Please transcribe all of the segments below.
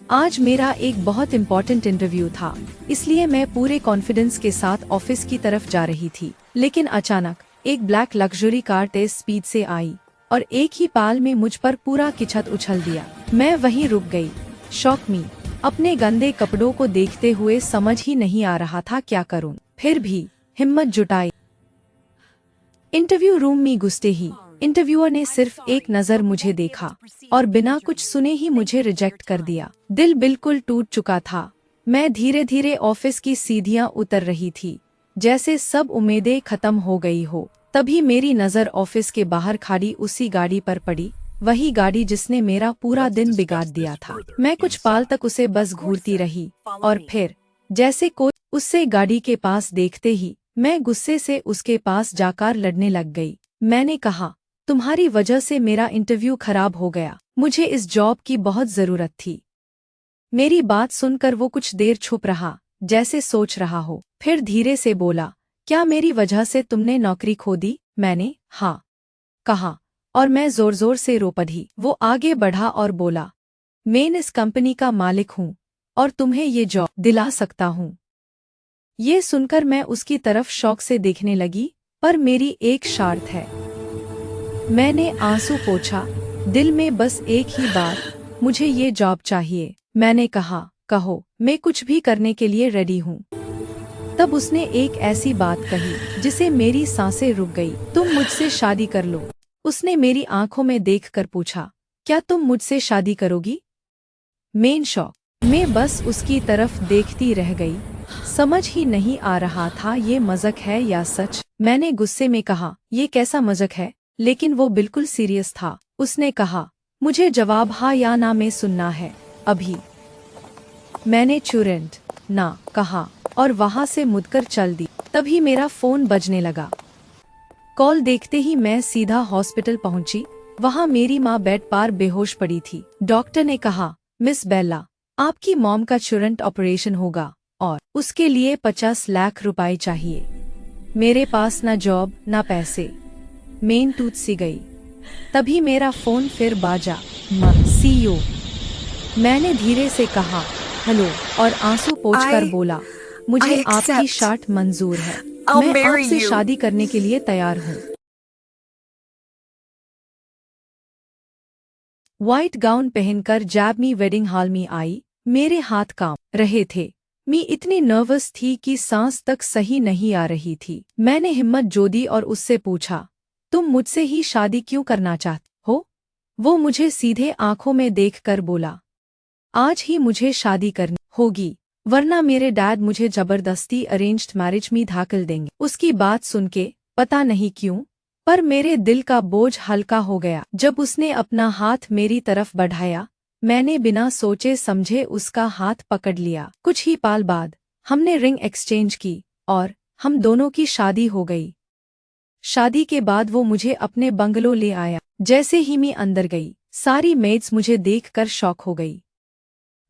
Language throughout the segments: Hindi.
आज मेरा एक बहुत इम्पोर्टेंट इंटरव्यू था, इसलिए मैं पूरे कॉन्फिडेंस के साथ ऑफिस की तरफ जा रही थी। लेकिन अचानक एक ब्लैक लग्जरी कार तेज स्पीड से आई और एक ही पाल में मुझ पर पूरा किचट उछल दिया। मैं वहीं रुक गई, शॉक में, अपने गंदे कपड़ों को देखते हुए समझ ही नहीं आ रहा था क्या करूं। फिर भी हिम्मत जुटाई। इंटरव्यू रूम में घुसते ही इंटरव्यूअर ने सिर्फ एक नजर मुझे देखा और बिना कुछ सुने ही मुझे रिजेक्ट कर दिया। दिल बिल्कुल टूट चुका था। मैं धीरे धीरे ऑफिस की सीढ़ियां उतर रही थी, जैसे सब उम्मीदें खत्म हो गई हो। तभी मेरी नजर ऑफिस के बाहर खड़ी उसी गाड़ी पर पड़ी, वही गाड़ी जिसने मेरा पूरा दिन बिगाड़ दिया था। मैं कुछ पल तक उसे बस घूरती रही और फिर जैसे कोई उससे गाड़ी के पास देखते ही मैं गुस्से से उसके पास जाकर लड़ने लग गई। मैंने कहा, तुम्हारी वजह से मेरा इंटरव्यू खराब हो गया। मुझे इस जॉब की बहुत जरूरत थी। मेरी बात सुनकर वो कुछ देर चुप रहा, जैसे सोच रहा हो। फिर धीरे से बोला, क्या मेरी वजह से तुमने नौकरी खो दी? मैंने हाँ कहा और मैं जोर जोर से रो पड़ी। वो आगे बढ़ा और बोला, मैं इस कंपनी का मालिक हूँ और तुम्हें ये जॉब दिला सकता हूँ। ये सुनकर मैं उसकी तरफ शौक से देखने लगी, पर मेरी एक शर्त है। मैंने आंसू पोंछा, दिल में बस एक ही बात, मुझे ये जॉब चाहिए। मैंने कहा, कहो, मैं कुछ भी करने के लिए रेडी हूँ। तब उसने एक ऐसी बात कही जिसे मेरी सांसें रुक गई। तुम मुझसे शादी कर लो। उसने मेरी आंखों में देखकर पूछा, क्या तुम मुझसे शादी करोगी? मेन शौक। मैं बस उसकी तरफ देखती रह गई। समझ ही नहीं आ रहा था ये मजाक है या सच। मैंने गुस्से में कहा, ये कैसा मजाक है? लेकिन वो बिल्कुल सीरियस था। उसने कहा, मुझे जवाब हाँ या ना में सुनना है अभी। मैंने तुरंत ना कहा और वहां से मुड़कर चल दी। तभी मेरा फोन बजने लगा। कॉल देखते ही मैं सीधा हॉस्पिटल पहुंची। वहां मेरी माँ बेड पर बेहोश पड़ी थी। डॉक्टर ने कहा, मिस बेला, आपकी मॉम का तुरंत ऑपरेशन होगा और उसके लिए 50 लाख रुपए चाहिए। मेरे पास ना जॉब ना पैसे। मेन टूट सी गई। तभी मेरा फोन फिर बाजा। CEO। मैंने धीरे से कहा, हेलो, और आंसू पोंछकर बोला, मुझे आपकी शर्त मंजूर है। मैं आपसे शादी करने के लिए तैयार हूँ। व्हाइट गाउन पहनकर जब मैं वेडिंग हॉल में आई, मेरे हाथ कांप रहे थे। मैं इतनी नर्वस थी कि सांस तक सही नहीं आ रही थी। मैंने हिम्मत जोड़ी और उससे पूछा, तुम मुझसे ही शादी क्यों करना चाहते हो? वो मुझे सीधे आंखों में देखकर बोला, आज ही मुझे शादी करनी होगी, वरना मेरे डैड मुझे जबरदस्ती अरेंज्ड मैरिज में धकेल देंगे। उसकी बात सुन के पता नहीं क्यों, पर मेरे दिल का बोझ हल्का हो गया। जब उसने अपना हाथ मेरी तरफ बढ़ाया, मैंने बिना सोचे समझे उसका हाथ पकड़ लिया। कुछ ही पल बाद हमने रिंग एक्सचेंज की और हम दोनों की शादी हो गई। शादी के बाद वो मुझे अपने बंगलो ले आया। जैसे ही मैं अंदर गई, सारी मेड्स मुझे देखकर शॉक हो गई।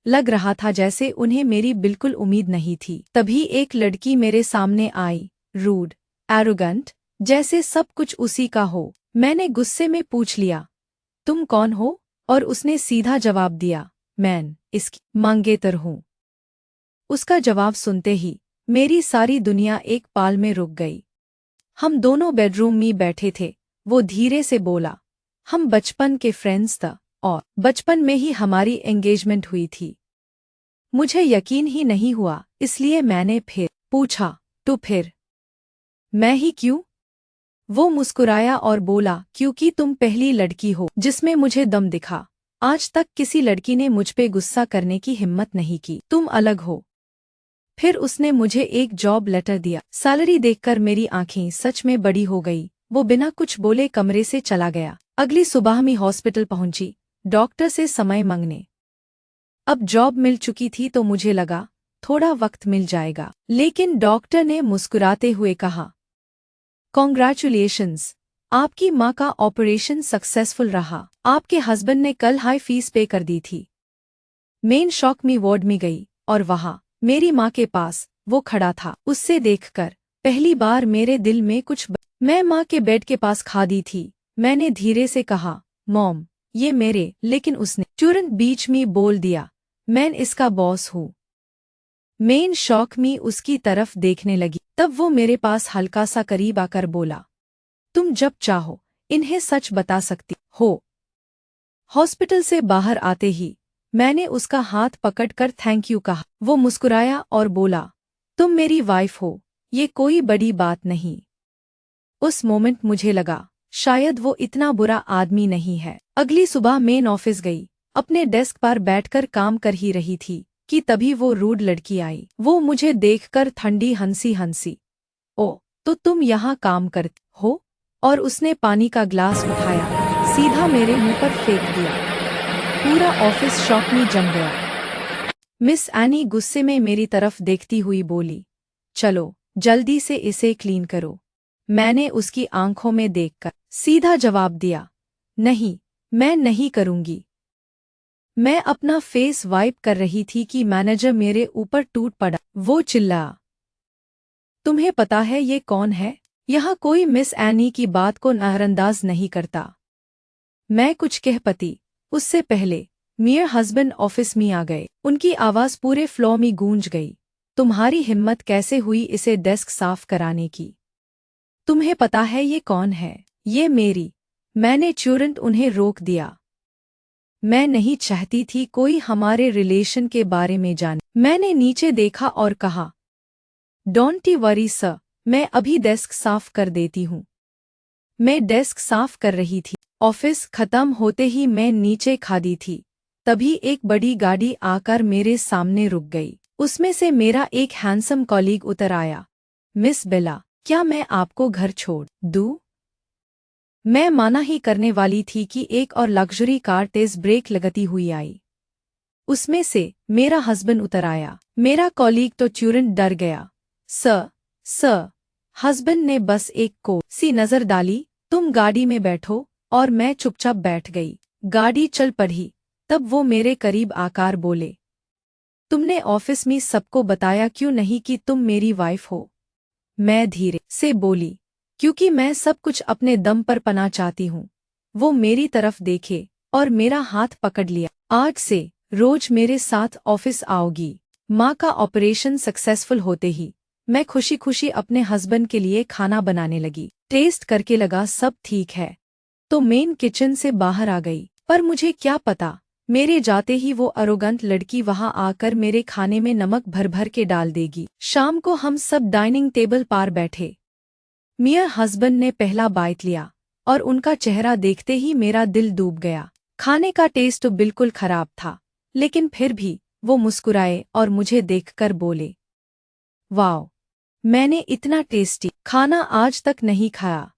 लग रहा था जैसे उन्हें मेरी बिल्कुल उम्मीद नहीं थी। तभी एक लड़की मेरे सामने आई, रूड, एरोगेंट, जैसे सब कुछ उसी का हो। मैंने गुस्से में पूछ लिया, तुम कौन हो? और उसने सीधा जवाब दिया, मैं इसकी मंगेतर हूँ। उसका जवाब सुनते ही मेरी सारी दुनिया एक पल में रुक गई। हम दोनों बेडरूम में बैठे थे। वो धीरे से बोला, हम बचपन के फ्रेंड्स थे और बचपन में ही हमारी एंगेजमेंट हुई थी। मुझे यकीन ही नहीं हुआ, इसलिए मैंने फिर पूछा, तो फिर मैं ही क्यों? वो मुस्कुराया और बोला, क्योंकि तुम पहली लड़की हो जिसमें मुझे दम दिखा। आज तक किसी लड़की ने मुझ पे गुस्सा करने की हिम्मत नहीं की। तुम अलग हो। फिर उसने मुझे एक जॉब लेटर दिया। सैलरी देखकर मेरी आंखें सच में बड़ी हो गई। वो बिना कुछ बोले कमरे से चला गया। अगली सुबह मैं हॉस्पिटल पहुंची, डॉक्टर से समय मांगने। अब जॉब मिल चुकी थी तो मुझे लगा थोड़ा वक्त मिल जाएगा, लेकिन डॉक्टर ने मुस्कुराते हुए कहा, कॉन्ग्रेचुलेशंस, आपकी माँ का ऑपरेशन सक्सेसफुल रहा। आपके हस्बैंड ने कल हाई फीस पे कर दी थी। मेन शॉक में वार्ड में गई और वहाँ मेरी माँ के पास वो खड़ा था। उससे देखकर पहली बार मेरे दिल में मैं माँ के बेड के पास खड़ी थी। मैंने धीरे से कहा, मॉम, ये मेरे, लेकिन उसने तुरंत बीच में बोल दिया, मैं इसका बॉस हूँ। मेन शौक में उसकी तरफ देखने लगी। तब वो मेरे पास हल्का सा करीब आकर बोला, तुम जब चाहो इन्हें सच बता सकती हो। हॉस्पिटल से बाहर आते ही मैंने उसका हाथ पकड़कर थैंक यू कहा। वो मुस्कुराया और बोला, तुम मेरी वाइफ हो, ये कोई बड़ी बात नहीं। उस मोमेंट मुझे लगा शायद वो इतना बुरा आदमी नहीं है। अगली सुबह मेन ऑफिस गई, अपने डेस्क पर बैठकर काम कर ही रही थी कि तभी वो रूड लड़की आई। वो मुझे देखकर ठंडी हंसी हंसी, ओ तो तुम यहाँ काम करती हो? और उसने पानी का ग्लास उठाया, सीधा मेरे मुंह पर फेंक दिया। पूरा ऑफिस शॉक में जम गया। मिस एनी गुस्से में मेरी तरफ देखती हुई बोली, चलो जल्दी से इसे क्लीन करो। मैंने उसकी आंखों में देखकर सीधा जवाब दिया, नहीं, मैं नहीं करूंगी। मैं अपना फेस वाइप कर रही थी कि मैनेजर मेरे ऊपर टूट पड़ा। वो चिल्ला, तुम्हें पता है ये कौन है? यहाँ कोई मिस एनी की बात को नजरअंदाज नहीं करता। मैं कुछ कह पाती उससे पहले मेरे हस्बैंड ऑफिस में आ गए। उनकी आवाज़ पूरे फ्लोर में गूंज गई, तुम्हारी हिम्मत कैसे हुई इसे डेस्क साफ कराने की? तुम्हें पता है ये कौन है? ये मेरी। मैंने तुरंत उन्हें रोक दिया। मैं नहीं चाहती थी कोई हमारे रिलेशन के बारे में जाने। मैंने नीचे देखा और कहा, डोंट वरी सर, मैं अभी डेस्क साफ कर देती हूँ। मैं डेस्क साफ कर रही थी। ऑफिस खत्म होते ही मैं नीचे खादी थी, तभी एक बड़ी गाड़ी आकर मेरे सामने रुक गई। उसमें से मेरा एक हैंडसम कॉलीग उतर आया। मिस बेला, क्या मैं आपको घर छोड़ दूँ? मैं माना ही करने वाली थी कि एक और लग्जरी कार तेज ब्रेक लगाती हुई आई। उसमें से मेरा हस्बैंड उतर आया। मेरा कॉलीग तो तुरंत डर गया। सर, हस्बैंड ने बस एक को सी नजर डाली, तुम गाड़ी में बैठो, और मैं चुपचाप बैठ गई। गाड़ी चल पड़ी। तब वो मेरे करीब आकर बोले, तुमने ऑफिस में सबको बताया क्यों नहीं कि तुम मेरी वाइफ हो? मैं धीरे से बोली, क्योंकि मैं सब कुछ अपने दम पर पाना चाहती हूँ। वो मेरी तरफ देखे और मेरा हाथ पकड़ लिया। आज से रोज मेरे साथ ऑफिस आओगी। माँ का ऑपरेशन सक्सेसफुल होते ही मैं खुशी खुशी अपने हस्बैंड के लिए खाना बनाने लगी। टेस्ट करके लगा सब ठीक है तो मेन किचन से बाहर आ गई। पर मुझे क्या पता, मेरे जाते ही वो अरोगंट लड़की वहां आकर मेरे खाने में नमक भर भर के डाल देगी। शाम को हम सब डाइनिंग टेबल पार बैठे। मियां हस्बैंड ने पहला बाइट लिया और उनका चेहरा देखते ही मेरा दिल डूब गया। खाने का टेस्ट तो बिल्कुल खराब था, लेकिन फिर भी वो मुस्कुराए और मुझे देखकर बोले, वाओ, मैंने इतना टेस्टी खाना आज तक नहीं खाया।